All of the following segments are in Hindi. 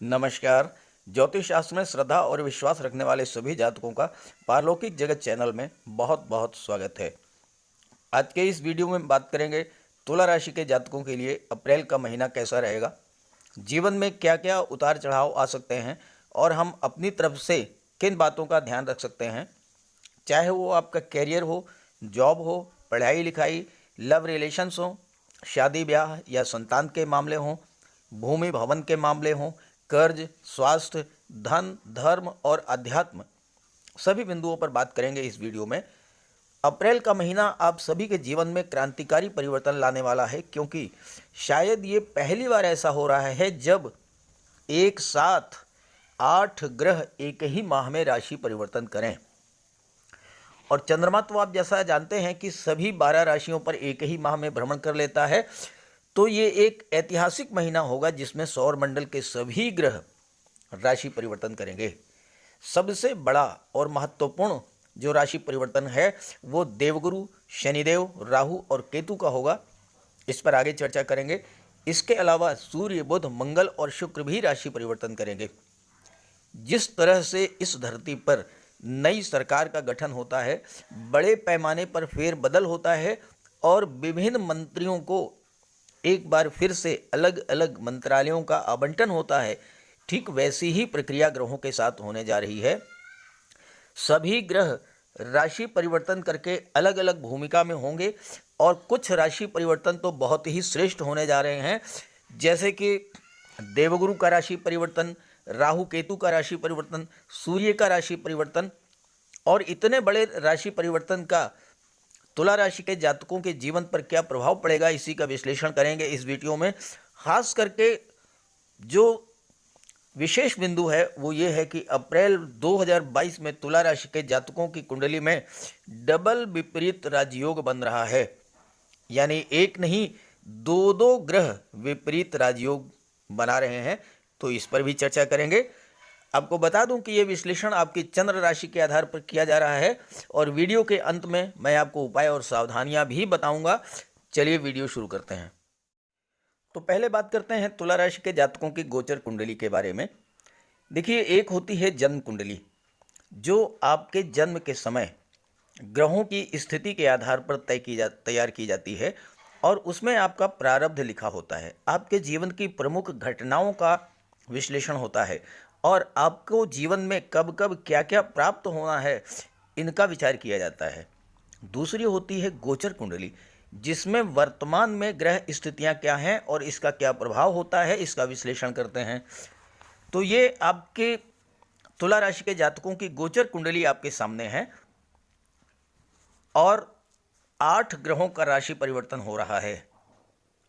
नमस्कार। ज्योतिष शास्त्र में श्रद्धा और विश्वास रखने वाले सभी जातकों का पारलौकिक जगत चैनल में बहुत बहुत स्वागत है। आज के इस वीडियो में बात करेंगे तुला राशि के जातकों के लिए अप्रैल का महीना कैसा रहेगा, जीवन में क्या क्या उतार चढ़ाव आ सकते हैं और हम अपनी तरफ से किन बातों का ध्यान रख सकते हैं, चाहे वो आपका कैरियर हो, जॉब हो, पढ़ाई लिखाई, लव रिलेशंस हो, शादी ब्याह या संतान के मामले हों, भूमि भवन के मामले हों, कर्ज, स्वास्थ्य, धन, धर्म और अध्यात्म, सभी बिंदुओं पर बात करेंगे इस वीडियो में। अप्रैल का महीना आप सभी के जीवन में क्रांतिकारी परिवर्तन लाने वाला है, क्योंकि शायद ये पहली बार ऐसा हो रहा है जब एक साथ 8 ग्रह एक ही माह में राशि परिवर्तन करें। और चंद्रमा तो आप जैसा जानते हैं कि सभी 12 राशियों पर एक ही माह में भ्रमण कर लेता है, तो ये एक ऐतिहासिक महीना होगा जिसमें सौर मंडल के सभी ग्रह राशि परिवर्तन करेंगे। सबसे बड़ा और महत्वपूर्ण जो राशि परिवर्तन है वो देवगुरु, शनिदेव, राहु और केतु का होगा। इस पर आगे चर्चा करेंगे। इसके अलावा सूर्य, बुध, मंगल और शुक्र भी राशि परिवर्तन करेंगे। जिस तरह से इस धरती पर नई सरकार का गठन होता है, बड़े पैमाने पर फेरबदल होता है और विभिन्न मंत्रियों को एक बार फिर से अलग अलग मंत्रालयों का आवंटन होता है, ठीक वैसी ही प्रक्रिया ग्रहों के साथ होने जा रही है। सभी ग्रह राशि परिवर्तन करके अलग अलग भूमिका में होंगे और कुछ राशि परिवर्तन तो बहुत ही श्रेष्ठ होने जा रहे हैं, जैसे कि देवगुरु का राशि परिवर्तन, राहु केतु का राशि परिवर्तन, सूर्य का राशि परिवर्तन। और इतने बड़े राशि परिवर्तन का तुला राशि के जातकों के जीवन पर क्या प्रभाव पड़ेगा, इसी का विश्लेषण करेंगे इस वीडियो में। खास करके जो विशेष बिंदु है वो ये है कि अप्रैल 2022 में तुला राशि के जातकों की कुंडली में डबल विपरीत राजयोग बन रहा है, यानी एक नहीं दो दो ग्रह विपरीत राजयोग बना रहे हैं, तो इस पर भी चर्चा करेंगे। आपको बता दूं कि ये विश्लेषण आपकी चंद्र राशि के आधार पर किया जा रहा है और वीडियो के अंत में मैं आपको उपाय और सावधानियां भी बताऊंगा। चलिए वीडियो शुरू करते हैं। तो पहले बात करते हैं तुला राशि के जातकों की गोचर कुंडली के बारे में। देखिए, एक होती है जन्म कुंडली, जो आपके जन्म के समय ग्रहों की स्थिति के आधार पर तैयार की जाती है और उसमें आपका प्रारब्ध लिखा होता है। आपके जीवन की प्रमुख घटनाओं का विश्लेषण होता है और आपको जीवन में कब कब क्या क्या प्राप्त होना है, इनका विचार किया जाता है। दूसरी होती है गोचर कुंडली, जिसमें वर्तमान में ग्रह स्थितियां क्या हैं और इसका क्या प्रभाव होता है, इसका विश्लेषण करते हैं। तो ये आपके तुला राशि के जातकों की गोचर कुंडली आपके सामने है और 8 ग्रहों का राशि परिवर्तन हो रहा है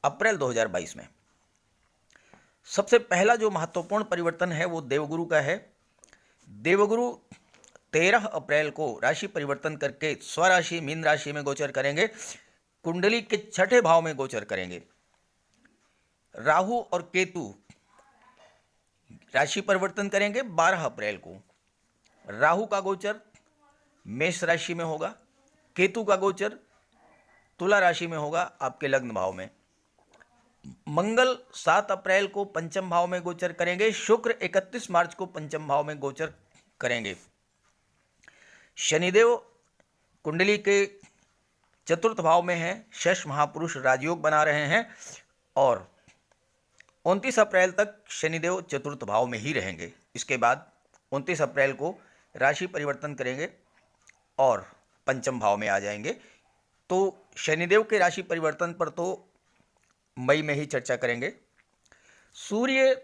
अप्रैल 2022 में। सबसे पहला जो महत्वपूर्ण परिवर्तन है वो देवगुरु का है। देवगुरु 13 अप्रैल को राशि परिवर्तन करके स्वराशि मीन राशि में गोचर करेंगे, कुंडली के छठे भाव में गोचर करेंगे। राहु और केतु राशि परिवर्तन करेंगे 12 अप्रैल को। राहु का गोचर मेष राशि में होगा, केतु का गोचर तुला राशि में होगा आपके लग्न भाव में। मंगल 7 अप्रैल को पंचम भाव में गोचर करेंगे, शुक्र 31 मार्च को पंचम भाव में गोचर करेंगे। शनिदेव कुंडली के चतुर्थ भाव में हैं, शश महापुरुष राजयोग बना रहे हैं और 29 अप्रैल तक शनिदेव चतुर्थ भाव में ही रहेंगे। इसके बाद 29 अप्रैल को राशि परिवर्तन करेंगे और पंचम भाव में आ जाएंगे। तो शनिदेव के राशि परिवर्तन पर तो मई में ही चर्चा करेंगे। सूर्य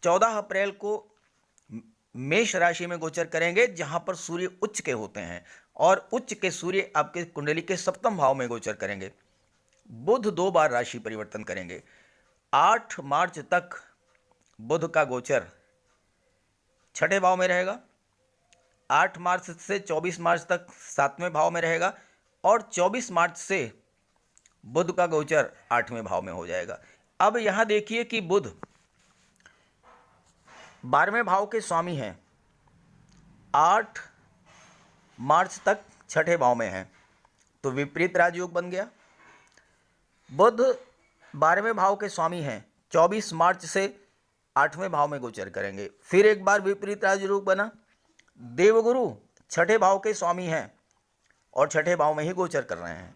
14 अप्रैल को मेष राशि में गोचर करेंगे, जहां पर सूर्य उच्च के होते हैं और उच्च के सूर्य आपके कुंडली के सप्तम भाव में गोचर करेंगे। बुध 2 बार राशि परिवर्तन करेंगे। 8 मार्च तक बुध का गोचर छठे भाव में रहेगा, 8 मार्च से 24 मार्च तक 7वें भाव में रहेगा और 24 मार्च से बुध का गोचर 8वें भाव में हो जाएगा। अब यहां देखिए कि बुध 12वें भाव के स्वामी हैं, 8 मार्च तक छठे भाव में हैं, तो विपरीत राजयोग बन गया। बुध 12वें भाव के स्वामी हैं, 24 मार्च से 8वें भाव में गोचर करेंगे। फिर एक बार विपरीत राजयोग बना, देवगुरु छठे भाव के स्वामी हैं और छठे भाव में ही गोचर कर रहे हैं,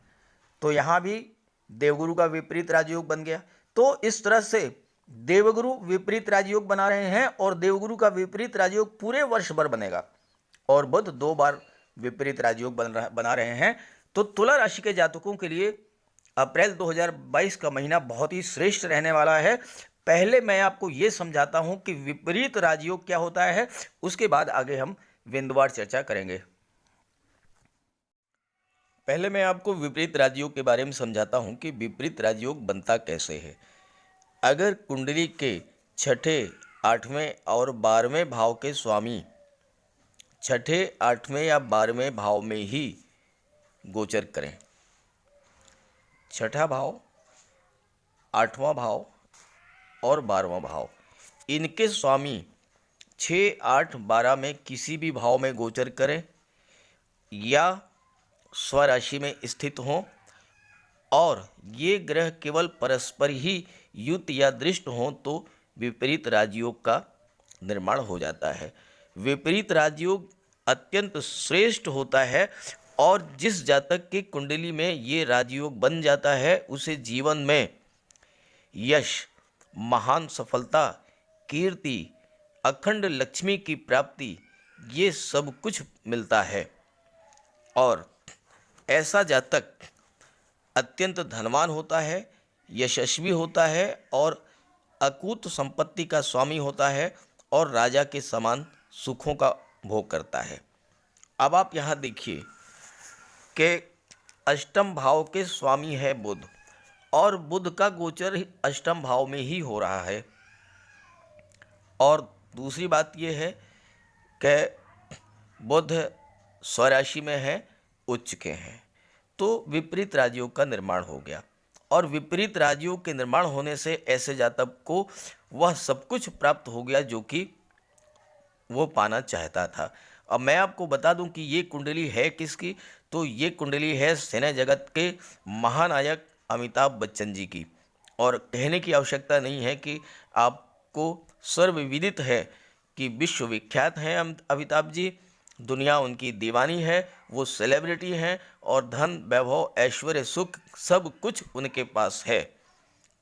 तो यहाँ भी देवगुरु का विपरीत राजयोग बन गया। तो इस तरह से देवगुरु विपरीत राजयोग बना रहे हैं और देवगुरु का विपरीत राजयोग पूरे वर्ष भर बनेगा और बुध 2 बार विपरीत राजयोग बना रहे हैं। तो तुला राशि के जातकों के लिए अप्रैल 2022 का महीना बहुत ही श्रेष्ठ रहने वाला है। पहले मैं आपको ये समझाता हूं कि विपरीत राजयोग क्या होता है, उसके बाद आगे हम बिंदुवार चर्चा करेंगे। पहले मैं आपको विपरीत राजयोग के बारे में समझाता हूं कि विपरीत राजयोग बनता कैसे है। अगर कुंडली के छठे, 8वें और 12वें भाव के स्वामी छठे, 8वें या 12वें भाव में ही गोचर करें, छठा भाव, 8वां भाव और 12वां भाव, इनके स्वामी 6, 8, 12 में किसी भी भाव में गोचर करें या स्वराशि में स्थित हों और ये ग्रह केवल परस्पर ही युत या दृष्ट हों तो विपरीत राजयोग का निर्माण हो जाता है। विपरीत राजयोग अत्यंत श्रेष्ठ होता है और जिस जातक की कुंडली में ये राजयोग बन जाता है उसे जीवन में यश, महान सफलता, कीर्ति, अखंड लक्ष्मी की प्राप्ति, ये सब कुछ मिलता है और ऐसा जातक अत्यंत धनवान होता है, यशस्वी होता है और अकूत संपत्ति का स्वामी होता है और राजा के समान सुखों का भोग करता है। अब आप यहाँ देखिए कि अष्टम भाव के स्वामी है बुध और बुध का गोचर अष्टम भाव में ही हो रहा है। और दूसरी बात यह है कि बुध स्वराशि में है, उच्च के हैं, तो विपरीत राजयोग का निर्माण हो गया और विपरीत राजयोग के निर्माण होने से ऐसे जातक को वह सब कुछ प्राप्त हो गया जो कि वो पाना चाहता था। अब मैं आपको बता दूं कि ये कुंडली है किसकी, तो ये कुंडली है सिने जगत के महानायक अमिताभ बच्चन जी की। और कहने की आवश्यकता नहीं है कि आपको सर्वविदित है कि विश्वविख्यात हैं अमिताभ जी, दुनिया उनकी दीवानी है, वो सेलिब्रिटी हैं और धन, वैभव, ऐश्वर्य, सुख सब कुछ उनके पास है।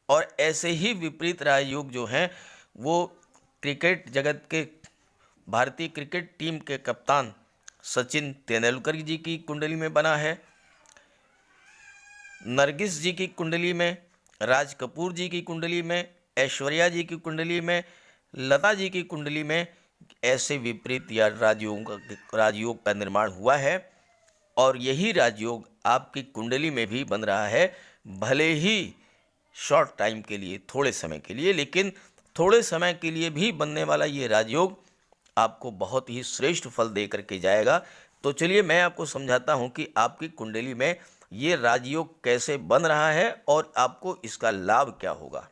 और ऐसे ही विपरीत राजयोग जो हैं वो क्रिकेट जगत के भारतीय क्रिकेट टीम के कप्तान सचिन तेंदुलकर जी की कुंडली में बना है, नरगिस जी की कुंडली में, राज कपूर जी की कुंडली में, ऐश्वर्या जी की कुंडली में, लता जी की कुंडली में ऐसे विपरीत या राजयोग का निर्माण हुआ है। और यही राजयोग आपकी कुंडली में भी बन रहा है, भले ही शॉर्ट टाइम के लिए, थोड़े समय के लिए, लेकिन थोड़े समय के लिए भी बनने वाला ये राजयोग आपको बहुत ही श्रेष्ठ फल दे करके जाएगा। तो चलिए मैं आपको समझाता हूँ कि आपकी कुंडली में ये राजयोग कैसे बन रहा है और आपको इसका लाभ क्या होगा।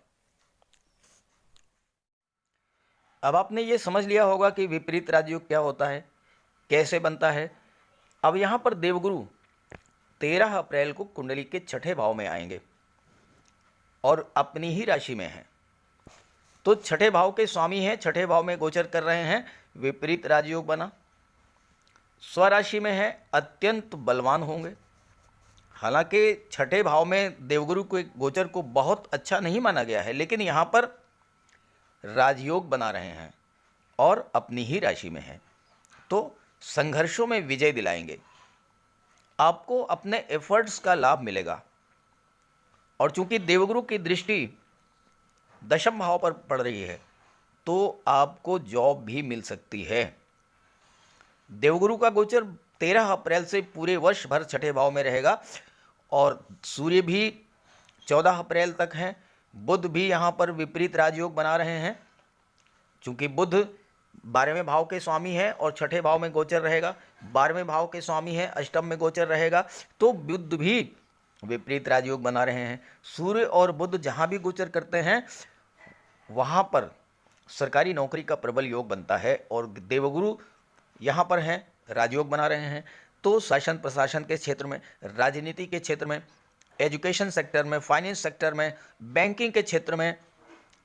अब आपने ये समझ लिया होगा कि विपरीत राजयोग क्या होता है, कैसे बनता है। अब यहाँ पर देवगुरु 13 अप्रैल को कुंडली के छठे भाव में आएंगे और अपनी ही राशि में हैं, तो छठे भाव के स्वामी हैं, छठे भाव में गोचर कर रहे हैं, विपरीत राजयोग बना, स्वराशि में है, अत्यंत बलवान होंगे। हालांकि छठे भाव में देवगुरु के गोचर को बहुत अच्छा नहीं माना गया है, लेकिन यहाँ पर राजयोग बना रहे हैं और अपनी ही राशि में हैं, तो संघर्षों में विजय दिलाएंगे, आपको अपने एफर्ट्स का लाभ मिलेगा। और चूंकि देवगुरु की दृष्टि दशम भाव पर पड़ रही है तो आपको जॉब भी मिल सकती है। देवगुरु का गोचर 13 अप्रैल से पूरे वर्ष भर छठे भाव में रहेगा और सूर्य भी 14 अप्रैल तक हैं, बुध भी यहाँ पर विपरीत राजयोग बना रहे हैं। चूंकि बुध 12वें भाव के स्वामी हैं और छठे भाव में गोचर रहेगा, 12वें भाव के स्वामी हैं, अष्टम में गोचर रहेगा, तो बुध भी विपरीत राजयोग बना रहे हैं। सूर्य और बुध जहाँ भी गोचर करते हैं वहाँ पर सरकारी नौकरी का प्रबल योग बनता है और देवगुरु यहाँ पर हैं, राजयोग बना रहे हैं, तो शासन प्रशासन के क्षेत्र में, राजनीति के क्षेत्र में, एजुकेशन सेक्टर में, फाइनेंस सेक्टर में, बैंकिंग के क्षेत्र में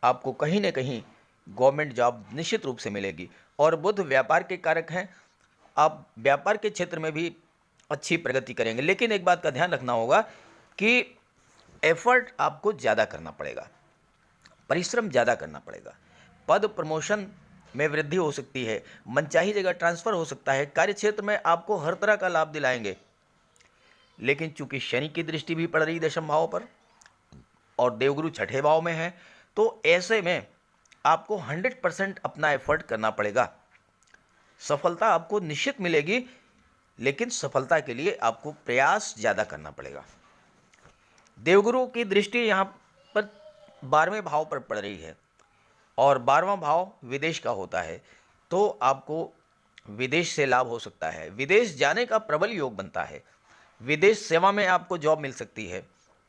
आपको कहीं न कहीं गवर्नमेंट जॉब निश्चित रूप से मिलेगी। और बुध व्यापार के कारक हैं, आप व्यापार के क्षेत्र में भी अच्छी प्रगति करेंगे। लेकिन एक बात का ध्यान रखना होगा कि एफर्ट आपको ज़्यादा करना पड़ेगा, परिश्रम ज़्यादा करना पड़ेगा। पद प्रमोशन में वृद्धि हो सकती है, मनचाही जगह ट्रांसफ़र हो सकता है, कार्यक्षेत्र में आपको हर तरह का लाभ दिलाएंगे। लेकिन चूंकि शनि की दृष्टि भी पड़ रही दशम भाव पर और देवगुरु छठे भाव में है, तो ऐसे में आपको 100% अपना एफर्ट करना पड़ेगा। सफलता आपको निश्चित मिलेगी, लेकिन सफलता के लिए आपको प्रयास ज़्यादा करना पड़ेगा। देवगुरु की दृष्टि यहाँ पर 12वें भाव पर पड़ रही है और 12वां भाव विदेश का होता है, तो आपको विदेश से लाभ हो सकता है। विदेश जाने का प्रबल योग बनता है। विदेश सेवा में आपको जॉब मिल सकती है।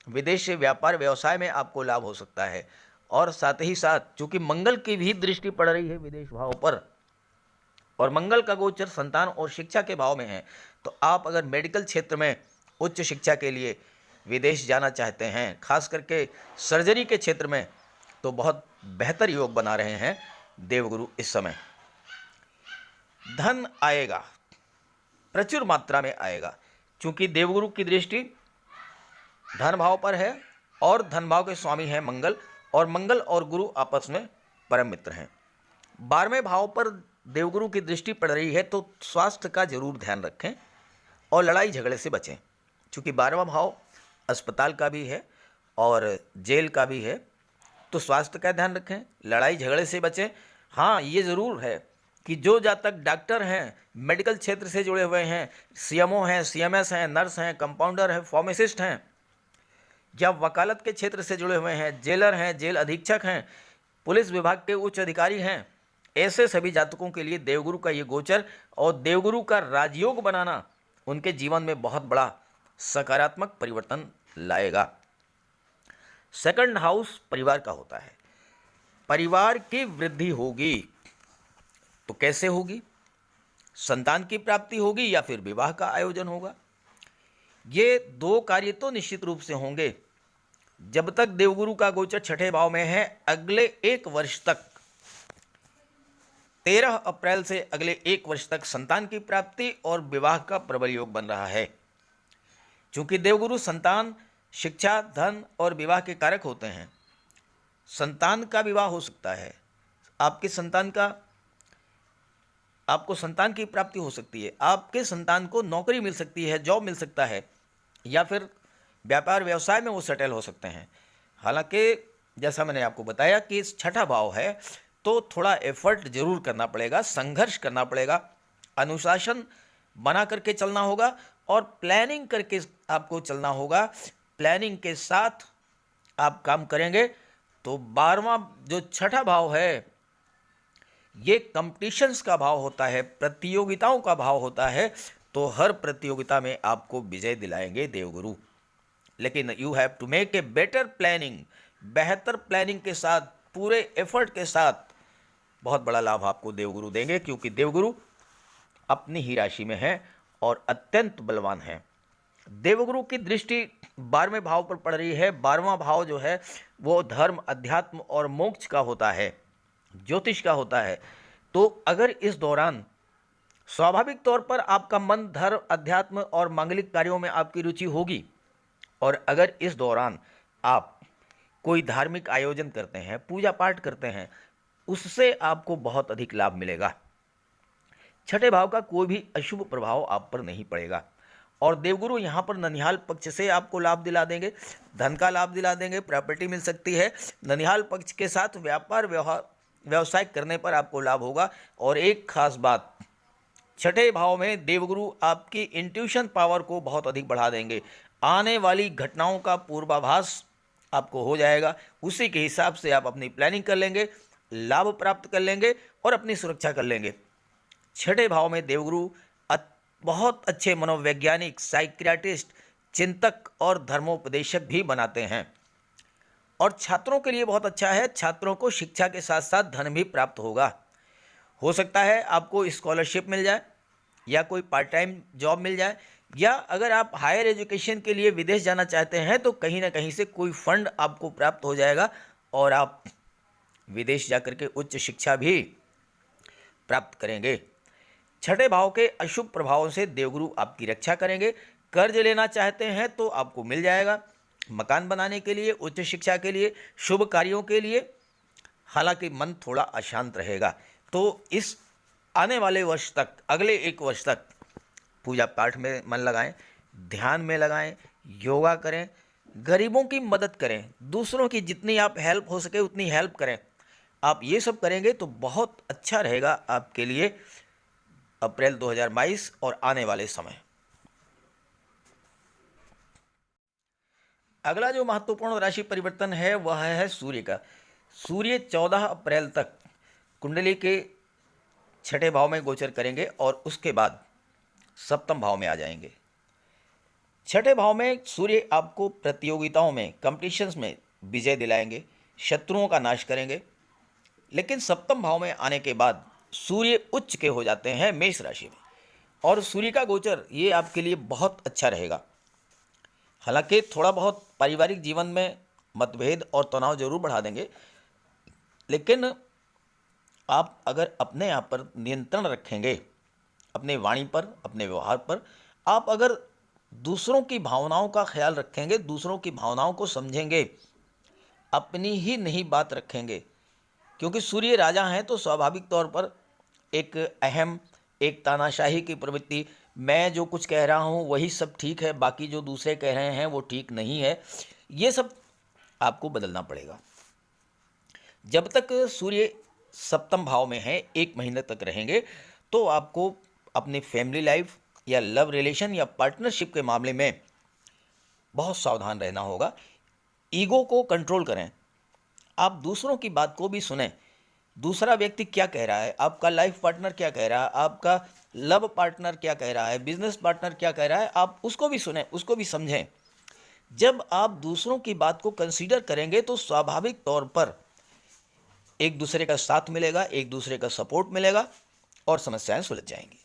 विदेश से व्यापार व्यवसाय में आपको लाभ हो सकता है। और साथ ही साथ चूंकि मंगल की भी दृष्टि पड़ रही है विदेश भाव पर और मंगल का गोचर संतान और शिक्षा के भाव में है, तो आप अगर मेडिकल क्षेत्र में उच्च शिक्षा के लिए विदेश जाना चाहते हैं, खास करके सर्जरी के क्षेत्र में, तो बहुत बेहतर योग बना रहे हैं देवगुरु इस समय। धन आएगा, प्रचुर मात्रा में आएगा, क्योंकि देवगुरु की दृष्टि धन भाव पर है और धन भाव के स्वामी हैं मंगल, और मंगल और गुरु आपस में परम मित्र हैं। 12वें भाव पर देवगुरु की दृष्टि पड़ रही है, तो स्वास्थ्य का जरूर ध्यान रखें और लड़ाई झगड़े से बचें, क्योंकि 12वां भाव अस्पताल का भी है और जेल का भी है, तो स्वास्थ्य का ध्यान रखें, लड़ाई झगड़े से बचें। हाँ, ये ज़रूर है कि जो जातक डॉक्टर हैं, मेडिकल क्षेत्र से जुड़े हुए हैं, सीएमओ हैं, सीएमएस हैं, नर्स हैं, कंपाउंडर हैं, फार्मासिस्ट हैं, या वकालत के क्षेत्र से जुड़े हुए हैं, जेलर हैं, जेल अधीक्षक हैं, पुलिस विभाग के उच्च अधिकारी हैं, ऐसे सभी जातकों के लिए देवगुरु का ये गोचर और देवगुरु का राजयोग बनाना उनके जीवन में बहुत बड़ा सकारात्मक परिवर्तन लाएगा। सेकंड हाउस परिवार का होता है। परिवार की वृद्धि होगी, तो कैसे होगी? संतान की प्राप्ति होगी या फिर विवाह का आयोजन होगा? ये दो कार्य तो निश्चित रूप से होंगे। जब तक देवगुरु का गोचर छठे भाव में है, अगले 1 वर्ष तक, 13 अप्रैल से अगले 1 वर्ष तक संतान की प्राप्ति और विवाह का प्रबल योग बन रहा है। चूंकि देवगुरु संतान, शिक्षा, धन और विवाह के कारक होते हैं, संतान का विवाह हो सकता है, आपको संतान की प्राप्ति हो सकती है, आपके संतान को नौकरी मिल सकती है, जॉब मिल सकता है, या फिर व्यापार व्यवसाय में वो सेटल हो सकते हैं। हालांकि जैसा मैंने आपको बताया कि छठा भाव है, तो थोड़ा एफर्ट जरूर करना पड़ेगा, संघर्ष करना पड़ेगा, अनुशासन बना करके चलना होगा और प्लानिंग करके आपको चलना होगा। प्लानिंग के साथ आप काम करेंगे तो 12वां जो छठा भाव है, ये कंपटीशंस का भाव होता है, प्रतियोगिताओं का भाव होता है, तो हर प्रतियोगिता में आपको विजय दिलाएंगे देवगुरु। लेकिन you have to make a better planning, बेहतर प्लानिंग के साथ, पूरे एफर्ट के साथ बहुत बड़ा लाभ आपको देवगुरु देंगे, क्योंकि देवगुरु अपनी ही राशि में है और अत्यंत बलवान है। देवगुरु की दृष्टि 12वें भाव पर पड़ रही है। 12वां भाव जो है वो धर्म, अध्यात्म और मोक्ष का होता है, ज्योतिष का होता है। तो अगर इस दौरान स्वाभाविक तौर पर आपका मन धर्म, अध्यात्म और मांगलिक कार्यों में आपकी रुचि होगी, और अगर इस दौरान आप कोई धार्मिक आयोजन करते हैं, पूजा पाठ करते हैं, उससे आपको बहुत अधिक लाभ मिलेगा। छठे भाव का कोई भी अशुभ प्रभाव आप पर नहीं पड़ेगा और देवगुरु यहाँ पर ननिहाल पक्ष से आपको लाभ दिला देंगे, धन का लाभ दिला देंगे, प्रॉपर्टी मिल सकती है। ननिहाल पक्ष के साथ व्यापार व्यवसाय करने पर आपको लाभ होगा। और एक खास बात, छठे भाव में देवगुरु आपकी इंट्यूशन पावर को बहुत अधिक बढ़ा देंगे। आने वाली घटनाओं का पूर्वाभास आपको हो जाएगा, उसी के हिसाब से आप अपनी प्लानिंग कर लेंगे, लाभ प्राप्त कर लेंगे और अपनी सुरक्षा कर लेंगे। छठे भाव में देवगुरु बहुत अच्छे मनोवैज्ञानिक, साइकियाट्रिस्ट, चिंतक और धर्मोपदेशक भी बनाते हैं। और छात्रों के लिए बहुत अच्छा है, छात्रों को शिक्षा के साथ साथ धन भी प्राप्त होगा। हो सकता है आपको स्कॉलरशिप मिल जाए या कोई पार्ट टाइम जॉब मिल जाए, या अगर आप हायर एजुकेशन के लिए विदेश जाना चाहते हैं तो कहीं ना कहीं से कोई फंड आपको प्राप्त हो जाएगा और आप विदेश जाकर के उच्च शिक्षा भी प्राप्त करेंगे। छठे भाव के अशुभ प्रभावों से देवगुरु आपकी रक्षा करेंगे। कर्ज लेना चाहते हैं तो आपको मिल जाएगा, मकान बनाने के लिए, उच्च शिक्षा के लिए, शुभ कार्यों के लिए। हालांकि मन थोड़ा अशांत रहेगा। तो इस आने वाले वर्ष तक, अगले 1 वर्ष तक पूजा पाठ में मन लगाएं, ध्यान में लगाएं, योगा करें, गरीबों की मदद करें, दूसरों की जितनी आप हेल्प हो सके उतनी हेल्प करें। आप ये सब करेंगे तो बहुत अच्छा रहेगा आपके लिए अप्रैल 2022 और आने वाले समय। अगला जो महत्वपूर्ण राशि परिवर्तन है वह है सूर्य का। सूर्य 14 अप्रैल तक कुंडली के छठे भाव में गोचर करेंगे और उसके बाद सप्तम भाव में आ जाएंगे। छठे भाव में सूर्य आपको प्रतियोगिताओं में, कंपटीशंस में विजय दिलाएंगे, शत्रुओं का नाश करेंगे। लेकिन सप्तम भाव में आने के बाद सूर्य उच्च के हो जाते हैं मेष राशि में, और सूर्य का गोचर ये आपके लिए बहुत अच्छा रहेगा। हालांकि थोड़ा बहुत पारिवारिक जीवन में मतभेद और तनाव जरूर बढ़ा देंगे, लेकिन आप अगर अपने आप पर नियंत्रण रखेंगे, अपने वाणी पर, अपने व्यवहार पर, आप अगर दूसरों की भावनाओं का ख्याल रखेंगे, दूसरों की भावनाओं को समझेंगे, अपनी ही नहीं बात रखेंगे, क्योंकि सूर्य राजा हैं तो स्वाभाविक तौर पर एक अहम, एक तानाशाही की प्रवृत्ति, मैं जो कुछ कह रहा हूँ वही सब ठीक है, बाकी जो दूसरे कह रहे हैं वो ठीक नहीं है, ये सब आपको बदलना पड़ेगा। जब तक सूर्य सप्तम भाव में है, 1 महीने तक रहेंगे, तो आपको अपनी फैमिली लाइफ या लव रिलेशन या पार्टनरशिप के मामले में बहुत सावधान रहना होगा। ईगो को कंट्रोल करें, आप दूसरों की बात को भी सुनें, दूसरा व्यक्ति क्या कह रहा है, आपका लाइफ पार्टनर क्या कह रहा है, आपका लव पार्टनर क्या कह रहा है, बिजनेस पार्टनर क्या कह रहा है, आप उसको भी सुनें, उसको भी समझें। जब आप दूसरों की बात को कंसीडर करेंगे तो स्वाभाविक तौर पर एक दूसरे का साथ मिलेगा, एक दूसरे का सपोर्ट मिलेगा और समस्याएं सुलझ जाएंगी।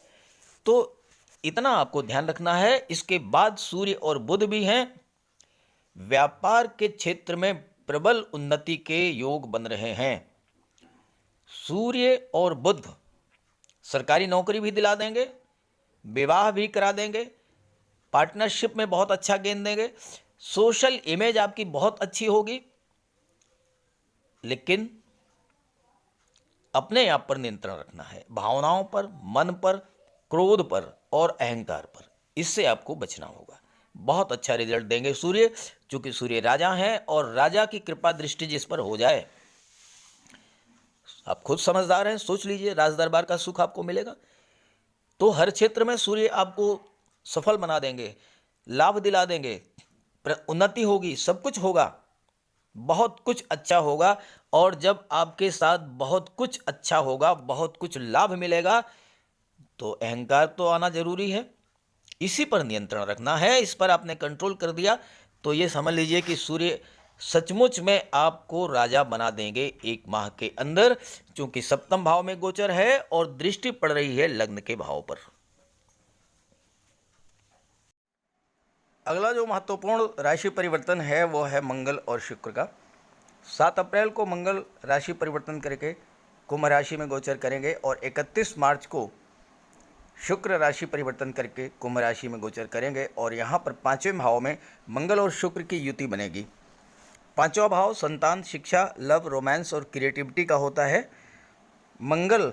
तो इतना आपको ध्यान रखना है। इसके बाद सूर्य और बुध भी हैं। व्यापार के क्षेत्र में प्रबल उन्नति के योग बन रहे हैं। सूर्य और बुध सरकारी नौकरी भी दिला देंगे, विवाह भी करा देंगे, पार्टनरशिप में बहुत अच्छा गेंद देंगे, सोशल इमेज आपकी बहुत अच्छी होगी। लेकिन अपने आप पर नियंत्रण रखना है, भावनाओं पर, मन पर, क्रोध पर और अहंकार पर, इससे आपको बचना होगा। बहुत अच्छा रिजल्ट देंगे सूर्य, चूंकि सूर्य राजा हैं और राजा की कृपा दृष्टि जिस पर हो जाए, आप खुद समझदार हैं, सोच लीजिए, राज दरबार का सुख आपको मिलेगा। तो हर क्षेत्र में सूर्य आपको सफल बना देंगे, लाभ दिला देंगे, उन्नति होगी, सब कुछ होगा, बहुत कुछ अच्छा होगा। और जब आपके साथ बहुत कुछ अच्छा होगा, बहुत कुछ लाभ मिलेगा, तो अहंकार तो आना जरूरी है, इसी पर नियंत्रण रखना है। इस पर आपने कंट्रोल कर दिया तो ये समझ लीजिए कि सूर्य सचमुच में आपको राजा बना देंगे 1 माह के अंदर, क्योंकि सप्तम भाव में गोचर है और दृष्टि पड़ रही है लग्न के भाव पर। अगला जो महत्वपूर्ण राशि परिवर्तन है वो है मंगल और शुक्र का। 7 अप्रैल को मंगल राशि परिवर्तन करके कुंभ राशि में गोचर करेंगे और 31 मार्च को शुक्र राशि परिवर्तन करके कुंभ राशि में गोचर करेंगे। और यहाँ पर 5वें भाव में मंगल और शुक्र की युति बनेगी। 5वां भाव संतान, शिक्षा, लव, रोमांस और क्रिएटिविटी का होता है। मंगल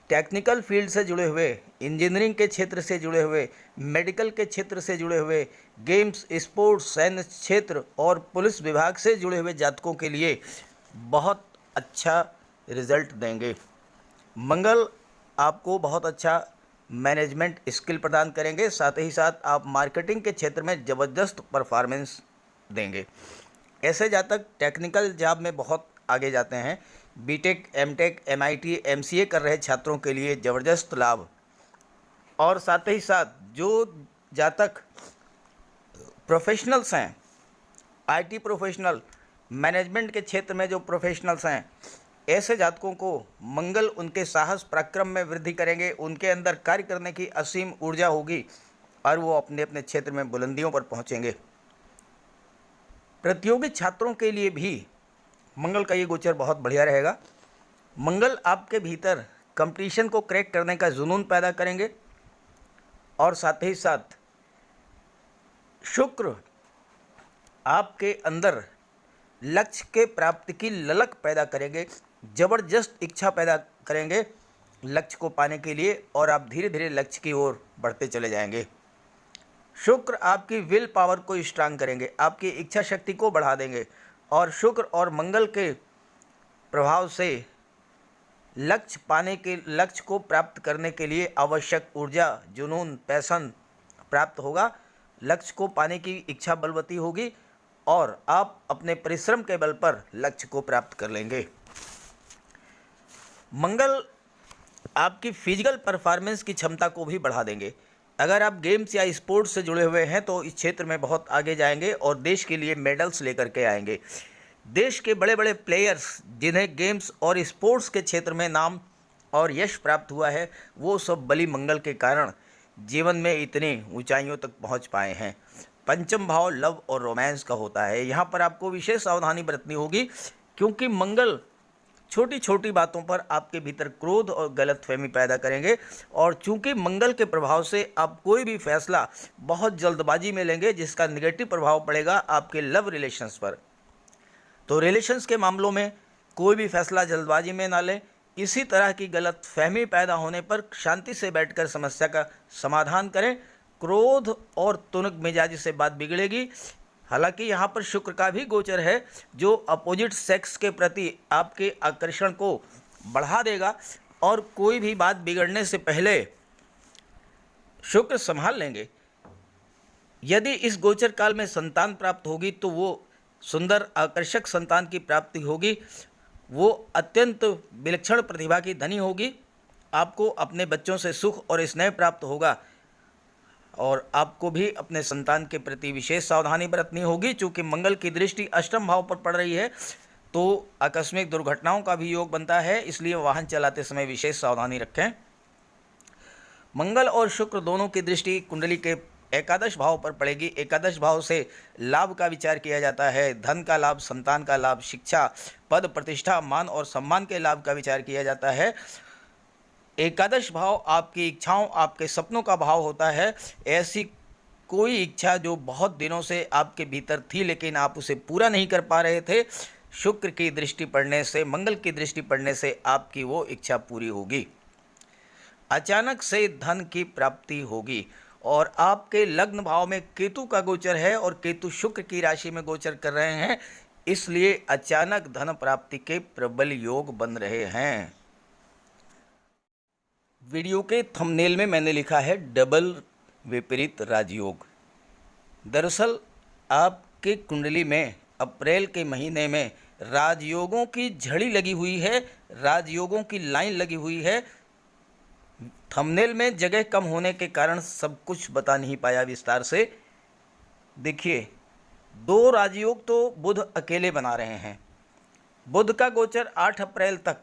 टेक्निकल फील्ड से जुड़े हुए, इंजीनियरिंग के क्षेत्र से जुड़े हुए, मेडिकल के क्षेत्र से जुड़े हुए, गेम्स, स्पोर्ट्स, सैन्य क्षेत्र और पुलिस विभाग से जुड़े हुए जातकों के लिए बहुत अच्छा रिजल्ट देंगे। मंगल आपको बहुत अच्छा मैनेजमेंट स्किल प्रदान करेंगे, साथ ही साथ आप मार्केटिंग के क्षेत्र में ज़बरदस्त परफॉर्मेंस देंगे। ऐसे जातक टेक्निकल जॉब में बहुत आगे जाते हैं। बीटेक, एमटेक, एमआईटी, एमसीए कर रहे छात्रों के लिए ज़बरदस्त लाभ। और साथ ही साथ जो जातक प्रोफेशनल्स हैं, आईटी प्रोफेशनल, मैनेजमेंट के क्षेत्र में जो प्रोफेशनल्स हैं, ऐसे जातकों को मंगल उनके साहस पराक्रम में वृद्धि करेंगे। उनके अंदर कार्य करने की असीम ऊर्जा होगी और वो अपने अपने क्षेत्र में बुलंदियों पर पहुंचेंगे। प्रतियोगी छात्रों के लिए भी मंगल का ये गोचर बहुत बढ़िया रहेगा। मंगल आपके भीतर कंपटीशन को क्रैक करने का जुनून पैदा करेंगे और साथ ही साथ शुक्र आपके अंदर लक्ष्य के प्राप्ति की ललक पैदा करेंगे, ज़बरदस्त इच्छा पैदा करेंगे लक्ष्य को पाने के लिए, और आप धीरे धीरे लक्ष्य की ओर बढ़ते चले जाएंगे। शुक्र आपकी विल पावर को स्ट्रांग करेंगे, आपकी इच्छा शक्ति को बढ़ा देंगे, और शुक्र और मंगल के प्रभाव से लक्ष्य को प्राप्त करने के लिए आवश्यक ऊर्जा, जुनून, पैशन प्राप्त होगा। लक्ष्य को पाने की इच्छा बलवती होगी और आप अपने परिश्रम के बल पर लक्ष्य को प्राप्त कर लेंगे। मंगल आपकी फिजिकल परफॉर्मेंस की क्षमता को भी बढ़ा देंगे। अगर आप गेम्स या स्पोर्ट्स से जुड़े हुए हैं तो इस क्षेत्र में बहुत आगे जाएंगे और देश के लिए मेडल्स लेकर के आएंगे। देश के बड़े बड़े प्लेयर्स जिन्हें गेम्स और स्पोर्ट्स के क्षेत्र में नाम और यश प्राप्त हुआ है, वो सब बली मंगल के कारण जीवन में इतनी ऊंचाइयों तक पहुंच पाए हैं। पंचम भाव लव और रोमांस का होता है। यहाँ पर आपको विशेष सावधानी बरतनी होगी, क्योंकि मंगल छोटी छोटी बातों पर आपके भीतर क्रोध और गलतफहमी पैदा करेंगे, और चूंकि मंगल के प्रभाव से आप कोई भी फैसला बहुत जल्दबाजी में लेंगे जिसका नेगेटिव प्रभाव पड़ेगा आपके लव रिलेशंस पर। तो रिलेशंस के मामलों में कोई भी फैसला जल्दबाजी में ना लें। इसी तरह की गलतफहमी पैदा होने पर शांति से बैठकर समस्या का समाधान करें। क्रोध और तुनक मिजाजी से बात बिगड़ेगी। हालांकि यहाँ पर शुक्र का भी गोचर है जो अपोजिट सेक्स के प्रति आपके आकर्षण को बढ़ा देगा, और कोई भी बात बिगड़ने से पहले शुक्र संभाल लेंगे। यदि इस गोचर काल में संतान प्राप्त होगी तो वो सुंदर आकर्षक संतान की प्राप्ति होगी। वो अत्यंत विलक्षण प्रतिभा की धनी होगी। आपको अपने बच्चों से सुख और स्नेह प्राप्त होगा, और आपको भी अपने संतान के प्रति विशेष सावधानी बरतनी होगी। चूँकि मंगल की दृष्टि अष्टम भाव पर पड़ रही है तो आकस्मिक दुर्घटनाओं का भी योग बनता है, इसलिए वाहन चलाते समय विशेष सावधानी रखें। मंगल और शुक्र दोनों की दृष्टि कुंडली के एकादश भाव पर पड़ेगी। एकादश भाव से लाभ का विचार किया जाता है। धन का लाभ, संतान का लाभ, शिक्षा, पद, प्रतिष्ठा, मान और सम्मान के लाभ का विचार किया जाता है। एकादश भाव आपकी इच्छाओं, आपके सपनों का भाव होता है। ऐसी कोई इच्छा जो बहुत दिनों से आपके भीतर थी लेकिन आप उसे पूरा नहीं कर पा रहे थे, शुक्र की दृष्टि पड़ने से, मंगल की दृष्टि पड़ने से आपकी वो इच्छा पूरी होगी। अचानक से धन की प्राप्ति होगी, और आपके लग्न भाव में केतु का गोचर है और केतु शुक्र की राशि में गोचर कर रहे हैं, इसलिए अचानक धन प्राप्ति के प्रबल योग बन रहे हैं। वीडियो के थंबनेल में मैंने लिखा है डबल विपरीत राजयोग। दरअसल आपके कुंडली में अप्रैल के महीने में राजयोगों की झड़ी लगी हुई है, राजयोगों की लाइन लगी हुई है। थंबनेल में जगह कम होने के कारण सब कुछ बता नहीं पाया विस्तार से। देखिए, 2 राजयोग तो बुध अकेले बना रहे हैं। बुध का गोचर 8 अप्रैल तक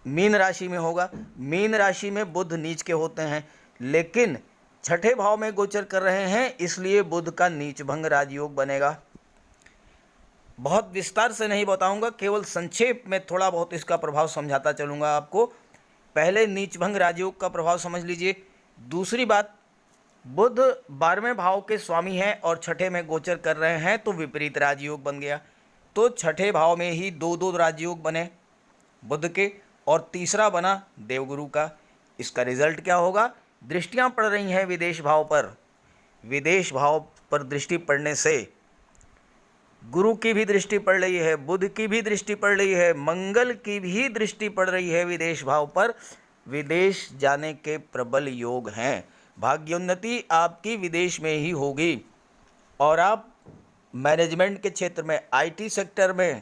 मीन राशि में होगा। मीन राशि में बुध नीच के होते हैं, लेकिन छठे भाव में गोचर कर रहे हैं, इसलिए बुध का नीच भंग राजयोग बनेगा। बहुत विस्तार से नहीं बताऊंगा, केवल संक्षेप में थोड़ा बहुत इसका प्रभाव समझाता चलूंगा आपको। पहले नीच भंग राजयोग का प्रभाव समझ लीजिए। दूसरी बात, बुध 12वें भाव के स्वामी हैं और छठे में गोचर कर रहे हैं, तो विपरीत राजयोग बन गया। तो छठे भाव में ही 2 राजयोग बने बुध के, और तीसरा बना देवगुरु का। इसका रिजल्ट क्या होगा? दृष्टियां पड़ रही हैं विदेश भाव पर। विदेश भाव पर दृष्टि पड़ने से गुरु की भी दृष्टि पड़ रही है, बुध की भी दृष्टि पड़ रही है, मंगल की भी दृष्टि पड़ रही है विदेश भाव पर। विदेश जाने के प्रबल योग हैं। भाग्योन्नति आपकी विदेश में ही होगी, और आप मैनेजमेंट के क्षेत्र में, आईटी सेक्टर में,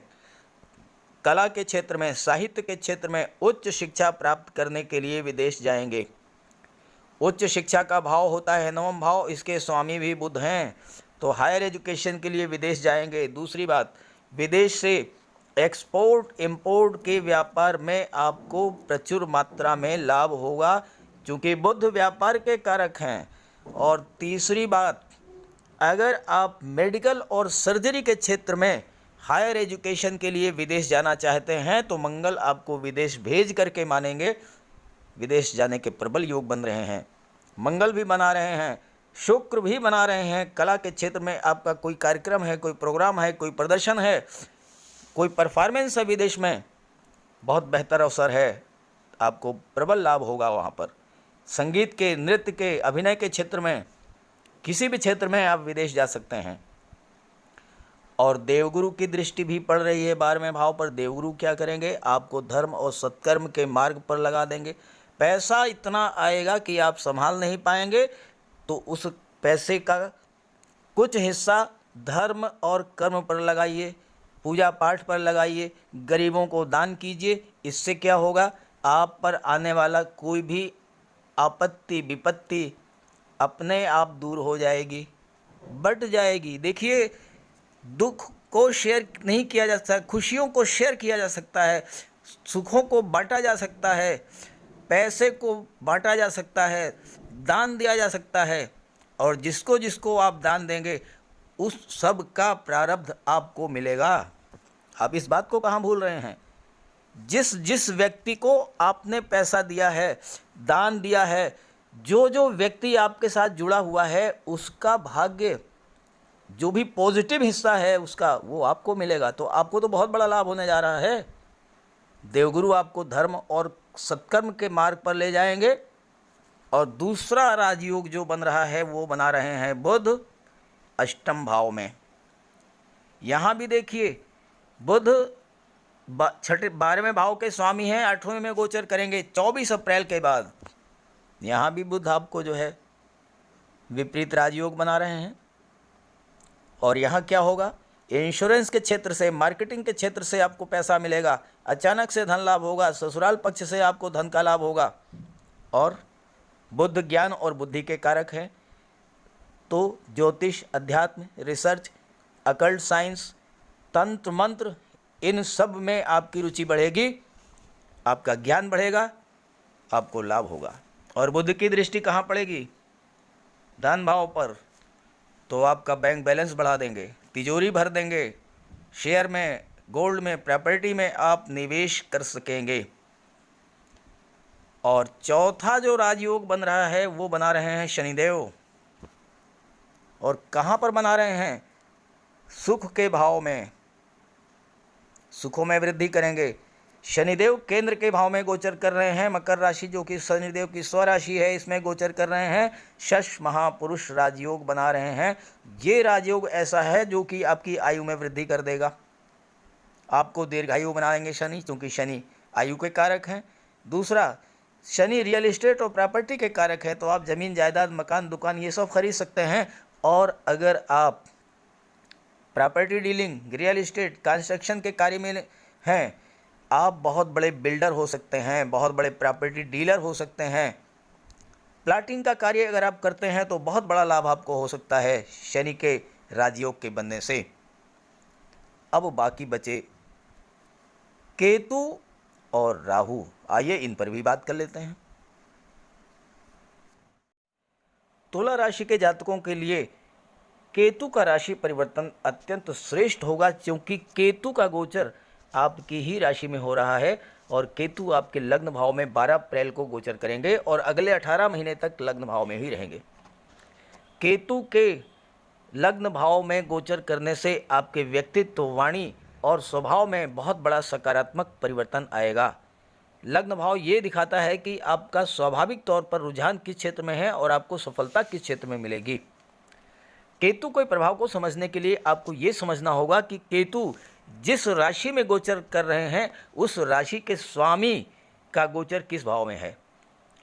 कला के क्षेत्र में, साहित्य के क्षेत्र में उच्च शिक्षा प्राप्त करने के लिए विदेश जाएंगे। उच्च शिक्षा का भाव होता है 9वां भाव, इसके स्वामी भी बुध हैं, तो हायर एजुकेशन के लिए विदेश जाएंगे। दूसरी बात, विदेश से एक्सपोर्ट इंपोर्ट के व्यापार में आपको प्रचुर मात्रा में लाभ होगा, क्योंकि बुध व्यापार के कारक हैं। और तीसरी बात, अगर आप मेडिकल और सर्जरी के क्षेत्र में हायर एजुकेशन के लिए विदेश जाना चाहते हैं तो मंगल आपको विदेश भेज करके मानेंगे। विदेश जाने के प्रबल योग बन रहे हैं। मंगल भी बना रहे हैं, शुक्र भी बना रहे हैं। कला के क्षेत्र में आपका कोई कार्यक्रम है, कोई प्रोग्राम है, कोई प्रदर्शन है, कोई परफॉर्मेंस है विदेश में, बहुत बेहतर अवसर है, आपको प्रबल लाभ होगा वहाँ पर। संगीत के, नृत्य के, अभिनय के क्षेत्र में, किसी भी क्षेत्र में आप विदेश जा सकते हैं। और देवगुरु की दृष्टि भी पड़ रही है 12वें भाव पर। देवगुरु क्या करेंगे, आपको धर्म और सत्कर्म के मार्ग पर लगा देंगे। पैसा इतना आएगा कि आप संभाल नहीं पाएंगे, तो उस पैसे का कुछ हिस्सा धर्म और कर्म पर लगाइए, पूजा पाठ पर लगाइए, गरीबों को दान कीजिए। इससे क्या होगा, आप पर आने वाला कोई भी आपत्ति विपत्ति अपने आप दूर हो जाएगी, बट जाएगी। देखिए, दुख को शेयर नहीं किया जा सकता, खुशियों को शेयर किया जा सकता है, सुखों को बांटा जा सकता है, पैसे को बांटा जा सकता है, दान दिया जा सकता है। और जिसको जिसको आप दान देंगे उस सब का प्रारब्ध आपको मिलेगा। आप इस बात को कहाँ भूल रहे हैं। जिस जिस व्यक्ति को आपने पैसा दिया है, दान दिया है, जो जो व्यक्ति आपके साथ जुड़ा हुआ है, उसका भाग्य, जो भी पॉजिटिव हिस्सा है उसका, वो आपको मिलेगा। तो आपको तो बहुत बड़ा लाभ होने जा रहा है। देवगुरु आपको धर्म और सत्कर्म के मार्ग पर ले जाएंगे। और दूसरा राजयोग जो बन रहा है वो बना रहे हैं बुध अष्टम भाव में। यहाँ भी देखिए, बुध 12वें भाव के स्वामी हैं, 8वें में गोचर करेंगे 24 अप्रैल के बाद। यहाँ भी बुध आपको जो है विपरीत राजयोग बना रहे हैं। और यहाँ क्या होगा, इंश्योरेंस के क्षेत्र से, मार्केटिंग के क्षेत्र से आपको पैसा मिलेगा, अचानक से धन लाभ होगा, ससुराल पक्ष से आपको धन का लाभ होगा। और बुध ज्ञान और बुद्धि के कारक हैं, तो ज्योतिष, अध्यात्म, रिसर्च, अकल्ट साइंस, तंत्र मंत्र, इन सब में आपकी रुचि बढ़ेगी, आपका ज्ञान बढ़ेगा, आपको लाभ होगा। और बुध की दृष्टि कहाँ पड़ेगी, धन भाव पर, तो आपका बैंक बैलेंस बढ़ा देंगे, तिजोरी भर देंगे, शेयर में, गोल्ड में, प्रॉपर्टी में आप निवेश कर सकेंगे। और चौथा जो राजयोग बन रहा है वो बना रहे हैं शनिदेव। और कहाँ पर बना रहे हैं, सुख के भाव में, सुखों में वृद्धि करेंगे। शनिदेव केंद्र के भाव में गोचर कर रहे हैं, मकर राशि जो कि शनिदेव की स्वराशि है, इसमें गोचर कर रहे हैं। शश महापुरुष राजयोग बना रहे हैं। ये राजयोग ऐसा है जो कि आपकी आयु में वृद्धि कर देगा, आपको दीर्घायु बनाएंगे शनि, क्योंकि शनि आयु के कारक हैं। दूसरा, शनि रियल एस्टेट और प्रॉपर्टी के कारक है, तो आप ज़मीन जायदाद, मकान, दुकान ये सब खरीद सकते हैं। और अगर आप property dealing, real estate, construction के कार्य में हैं, आप बहुत बड़े बिल्डर हो सकते हैं, बहुत बड़े प्रॉपर्टी डीलर हो सकते हैं। प्लाटिंग का कार्य अगर आप करते हैं तो बहुत बड़ा लाभ आपको हो सकता है शनि के राजयोग के बनने से। अब बाकी बचे केतु और राहु, आइए इन पर भी बात कर लेते हैं। तुला राशि के जातकों के लिए केतु का राशि परिवर्तन अत्यंत श्रेष्ठ होगा, क्योंकि केतु का गोचर आपकी ही राशि में हो रहा है। और केतु आपके लग्न भाव में 12 अप्रैल को गोचर करेंगे और अगले 18 महीने तक लग्न भाव में ही रहेंगे। केतु के लग्न भाव में गोचर करने से आपके व्यक्तित्व, वाणी और स्वभाव में बहुत बड़ा सकारात्मक परिवर्तन आएगा। लग्न भाव ये दिखाता है कि आपका स्वाभाविक तौर पर रुझान किस क्षेत्र में है और आपको सफलता किस क्षेत्र में मिलेगी। केतु के प्रभाव को समझने के लिए आपको ये समझना होगा कि केतु जिस राशि में गोचर कर रहे हैं उस राशि के स्वामी का गोचर किस भाव में है।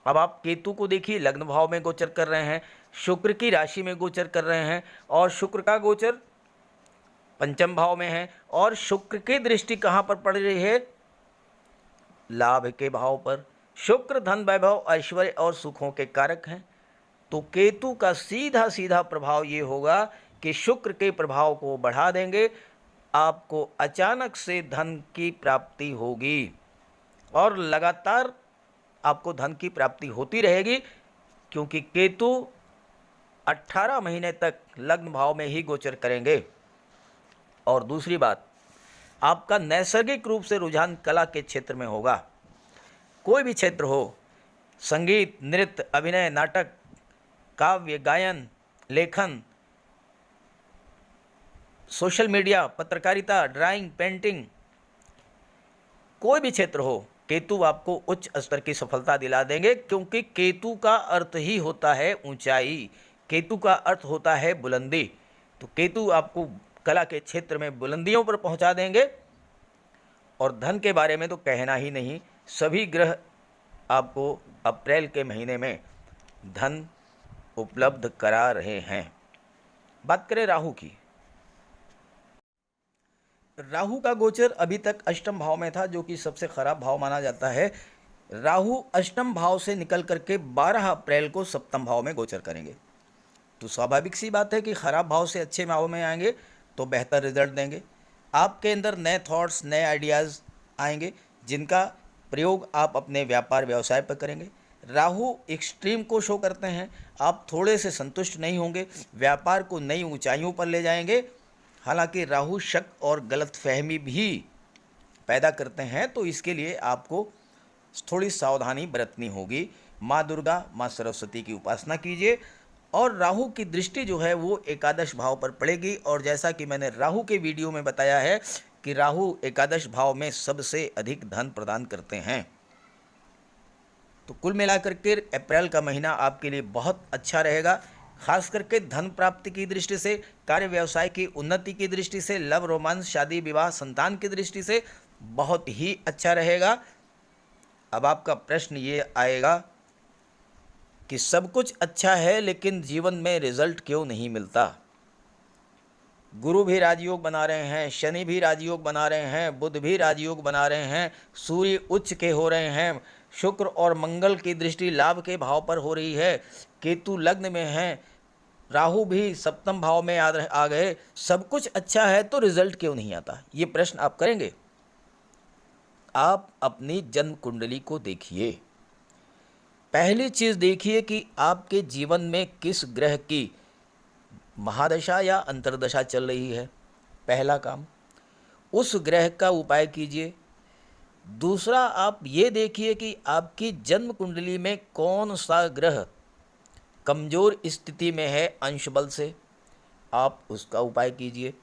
अब आप केतु को देखिए, लग्न भाव में गोचर कर रहे हैं, शुक्र की राशि में गोचर कर रहे हैं, और शुक्र का गोचर पंचम भाव में है। और शुक्र की दृष्टि कहाँ पर पड़ रही है, लाभ के भाव पर। शुक्र धन, वैभव, ऐश्वर्य और सुखों के कारक हैं। तो केतु का सीधा सीधा प्रभाव ये होगा कि शुक्र के प्रभाव को बढ़ा देंगे, आपको अचानक से धन की प्राप्ति होगी और लगातार आपको धन की प्राप्ति होती रहेगी, क्योंकि केतु 18 महीने तक लग्न भाव में ही गोचर करेंगे। और दूसरी बात, आपका नैसर्गिक रूप से रुझान कला के क्षेत्र में होगा। कोई भी क्षेत्र हो, संगीत, नृत्य, अभिनय, नाटक, काव्य, गायन, लेखन, सोशल मीडिया, पत्रकारिता, ड्राइंग, पेंटिंग, कोई भी क्षेत्र हो, केतु आपको उच्च स्तर की सफलता दिला देंगे, क्योंकि केतु का अर्थ ही होता है ऊंचाई, केतु का अर्थ होता है बुलंदी। तो केतु आपको कला के क्षेत्र में बुलंदियों पर पहुंचा देंगे। और धन के बारे में तो कहना ही नहीं, सभी ग्रह आपको अप्रैल के महीने में धन उपलब्ध करा रहे हैं। बात करें राहु की। राहु का गोचर अभी तक अष्टम भाव में था, जो कि सबसे खराब भाव माना जाता है। राहु अष्टम भाव से निकल करके 12 अप्रैल को सप्तम भाव में गोचर करेंगे। तो स्वाभाविक सी बात है कि खराब भाव से अच्छे भाव में आएंगे तो बेहतर रिजल्ट देंगे। आपके अंदर नए थॉट्स, नए आइडियाज़ आएंगे, जिनका प्रयोग आप अपने व्यापार व्यवसाय पर करेंगे। राहु एक्सट्रीम को शो करते हैं, आप थोड़े से संतुष्ट नहीं होंगे, व्यापार को नई ऊंचाइयों पर ले जाएंगे। हालांकि राहु शक और गलतफहमी भी पैदा करते हैं, तो इसके लिए आपको थोड़ी सावधानी बरतनी होगी। माँ दुर्गा, माँ सरस्वती की उपासना कीजिए। और राहु की दृष्टि जो है वो एकादश भाव पर पड़ेगी। और जैसा कि मैंने राहु के वीडियो में बताया है कि राहु एकादश भाव में सबसे अधिक धन प्रदान करते हैं। तो कुल मिलाकर के अप्रैल का महीना आपके लिए बहुत अच्छा रहेगा, खास करके धन प्राप्ति की दृष्टि से, कार्य व्यवसाय की उन्नति की दृष्टि से, लव रोमांस, शादी विवाह, संतान की दृष्टि से बहुत ही अच्छा रहेगा। अब आपका प्रश्न ये आएगा कि सब कुछ अच्छा है लेकिन जीवन में रिजल्ट क्यों नहीं मिलता। गुरु भी राजयोग बना रहे हैं, शनि भी राजयोग बना रहे हैं, बुध भी राजयोग बना रहे हैं, सूर्य उच्च के हो रहे हैं, शुक्र और मंगल की दृष्टि लाभ के भाव पर हो रही है, केतु लग्न में है, राहु भी सप्तम भाव में आ गए। सब कुछ अच्छा है तो रिजल्ट क्यों नहीं आता, ये प्रश्न आप करेंगे। आप अपनी जन्म कुंडली को देखिए। पहली चीज देखिए कि आपके जीवन में किस ग्रह की महादशा या अंतर्दशा चल रही है। पहला काम, उस ग्रह का उपाय कीजिए। दूसरा, आप ये देखिए कि आपकी जन्म कुंडली में कौन सा ग्रह कमज़ोर स्थिति में है अंश बल से, आप उसका उपाय कीजिए।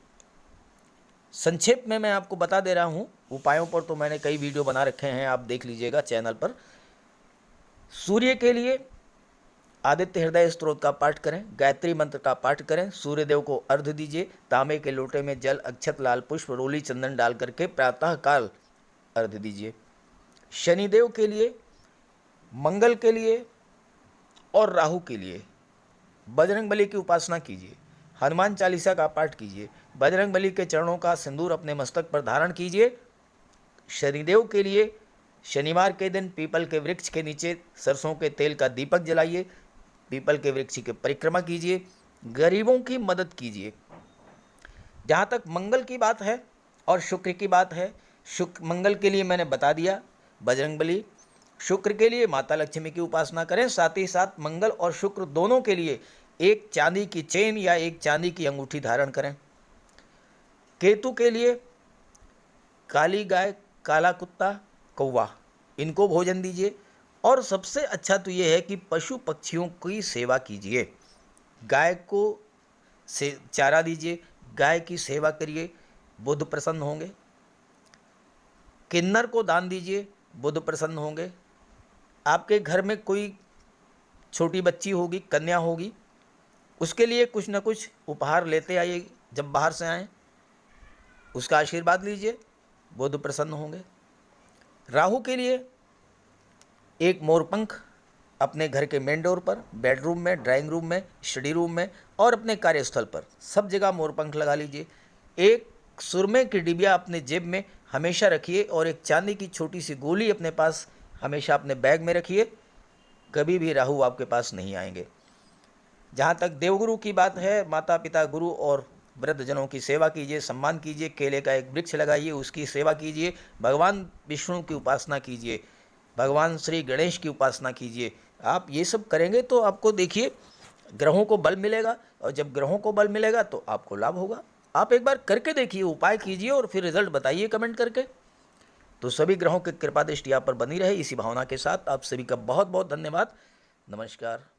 संक्षेप में मैं आपको बता दे रहा हूँ, उपायों पर तो मैंने कई वीडियो बना रखे हैं, आप देख लीजिएगा चैनल पर। सूर्य के लिए आदित्य हृदय स्तोत्र का पाठ करें, गायत्री मंत्र का पाठ करें, सूर्यदेव को अर्घ्य दीजिए। तांबे के लोटे में जल, अक्षत, लाल पुष्प, रोली, चंदन डाल करके प्रातः काल अर्घ्य दीजिए। शनिदेव के लिए, मंगल के लिए और राहु के लिए बजरंगबली की उपासना कीजिए। हनुमान चालीसा का पाठ कीजिए। बजरंगबली के चरणों का सिंदूर अपने मस्तक पर धारण कीजिए। शनिदेव के लिए शनिवार के दिन पीपल के वृक्ष के नीचे सरसों के तेल का दीपक जलाइए, पीपल के वृक्ष की परिक्रमा कीजिए, गरीबों की मदद कीजिए। जहाँ तक मंगल की बात है और शुक्र की बात है, मंगल के लिए मैंने बता दिया बजरंगबली, शुक्र के लिए माता लक्ष्मी की उपासना करें। साथ ही साथ मंगल और शुक्र दोनों के लिए एक चांदी की चेन या एक चांदी की अंगूठी धारण करें। केतु के लिए काली गाय, काला कुत्ता, कौवा, इनको भोजन दीजिए। और सबसे अच्छा तो ये है कि पशु पक्षियों की सेवा कीजिए। गाय को से चारा दीजिए, गाय की सेवा करिए, बुध प्रसन्न होंगे। किन्नर को दान दीजिए, बुध प्रसन्न होंगे। आपके घर में कोई छोटी बच्ची होगी, कन्या होगी, उसके लिए कुछ न कुछ उपहार लेते आइए। जब बाहर से आएँ उसका आशीर्वाद लीजिए, बुध प्रसन्न होंगे। राहु के लिए एक मोरपंख अपने घर के मेन डोर पर, बेडरूम में, ड्राइंग रूम में, स्टडी रूम में और अपने कार्यस्थल पर सब जगह मोरपंख लगा लीजिए। एक सुरमे की डिबिया अपने जेब में हमेशा रखिए और एक चांदी की छोटी सी गोली अपने पास हमेशा अपने बैग में रखिए। कभी भी राहु आपके पास नहीं आएंगे। जहाँ तक देवगुरु की बात है, माता पिता, गुरु और वृद्धजनों की सेवा कीजिए, सम्मान कीजिए। केले का एक वृक्ष लगाइए, उसकी सेवा कीजिए। भगवान विष्णु की उपासना कीजिए, भगवान श्री गणेश की उपासना कीजिए। आप ये सब करेंगे तो आपको देखिए ग्रहों को बल मिलेगा, और जब ग्रहों को बल मिलेगा तो आपको लाभ होगा। आप एक बार करके देखिए, उपाय कीजिए और फिर रिजल्ट बताइए कमेंट करके। तो सभी ग्रहों की कृपा दृष्टि आप पर बनी रहे, इसी भावना के साथ आप सभी का बहुत बहुत धन्यवाद। नमस्कार।